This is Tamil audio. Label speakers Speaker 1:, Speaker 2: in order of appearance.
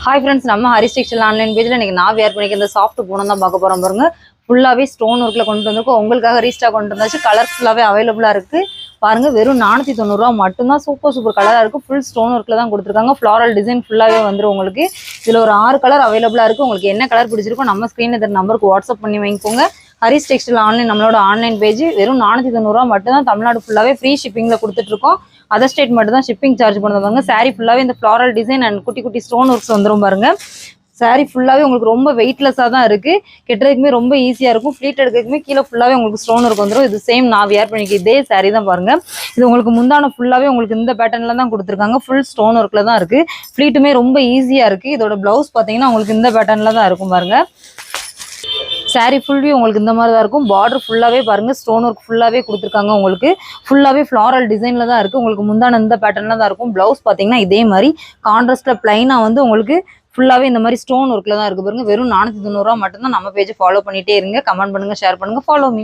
Speaker 1: Hi friends, நம்ம ஹரிஸ் டெக்ஸ்டைல் ஆன்லைன் பேஜ்ல இன்னைக்கு நான் வேர் பண்ணிக்க இந்த சாஃப்ட் பூனம் தான் பார்க்க போறோம் பாருங்க. ஃபுல்லாவே ஸ்டோன் ஒர்க்ல கொண்டு வந்திருக்கோம். உங்களுக்காக ரீஸ்டாக் கொண்டு வந்தாச்சு. கலர்ஸ் ஃபுல்லாவே அவைலபிளா இருக்கு. பாருங்க வெறும் 490 ரூபாய் மட்டும் தான். சூப்பர் கலரா இருக்கு. ஃபுல் ஸ்டோன் ஒர்க்ல தான் கொடுத்திருக்காங்க. ஃப்ளாரல் டிசைன் ஃபுல்லாவே வந்துரும் உங்களுக்கு. இதுல ஒரு 6 கலர் அவைலபிளா இருக்கு. உங்களுக்கு என்ன கலர் பிடிச்சிருக்கோ நம்ம ஸ்கிரீன்ல இந்த நம்பருக்கு வாட்ஸ்அப் பண்ணி வாங்கிக்கோங்க. ஹரிஸ் டெக்ஸ்டைல் ஆன்லைன் நம்மளோட ஆன்லைன் பேஜ் வெறும் 490 ரூபாய் மட்டும் தான். தமிழ்நாடு ஃபுல்லாவே ஃப்ரீ ஷிப்பிங்ல கொடுத்துட்டு இருக்கோம். அதர் ஸ்டேட் மட்டும் தான் ஷிப்பிங் சார்ஜ் பண்ணுவாங்க. சாரி ஃபுல்லாவே இந்த ஃப்ளாரல் டிசைன் அண்ட் குட்டி குட்டி ஸ்டோன் ஒர்க்ஸ் வந்துரும் பாருங்க. சாரி ஃபுல்லாவே உங்களுக்கு ரொம்ப வெயிட்லெஸ்ஸா தான் இருக்கு. கெட்டுறதுக்குமே ரொம்ப ஈஸியா இருக்கும். ஃப்ளீட் எடுக்கிறதுக்குமே கீழே ஃபுல்லாவே உங்களுக்கு ஸ்டோன் ஒர்க் வந்துடும். இது சேம் நான் வியர் பண்ணிக்க இதே சாரி தான் பாருங்க. இது உங்களுக்கு முந்தான ஃபுல்லாவே உங்களுக்கு இந்த பேட்டர்ன்ல தான் கொடுத்துருக்காங்க. ஃபுல் ஸ்டோன் ஒர்க்ல தான் இருக்கு. ஃப்ளீட்டுமே ரொம்ப ஈஸியா இருக்கு. இதோட பிளவுஸ் பாத்தீங்கன்னா உங்களுக்கு இந்த பேட்டர்ன்ல தான் இருக்கும் பாருங்க. சாரி ஃபுல் வியூ உங்களுக்கு இந்த மாதிரி தான் இருக்கும். பார்டர் ஃபுல்லாவே பாருங்க ஸ்டோன் ஒர்க் ஃபுல்லாவே கொடுத்துருக்காங்க. உங்களுக்கு ஃபுல்லாவே ஃப்ளாரல் டிசைன்ல தான் இருக்கு. உங்களுக்கு முந்தான இந்த பேட்டர்ன்ல தான் இருக்கும். பிளவுஸ் பாத்தீங்கன்னா இதே மாதிரி கான்ட்ராஸ்ட்ல பிளைனா வந்து உங்களுக்கு ஃபுல்லாவே இந்த மாதிரி ஸ்டோன் ஒர்க்ல தான் இருக்கு பாருங்க. வெறும் 490 ரூபாய் மட்டும் தான். நம்ம பேஜ் ஃபாலோ பண்ணிட்டே இருங்க. கமெண்ட் பண்ணுங்க, ஷேர் பண்ணுங்க, ஃபாலோ மீ.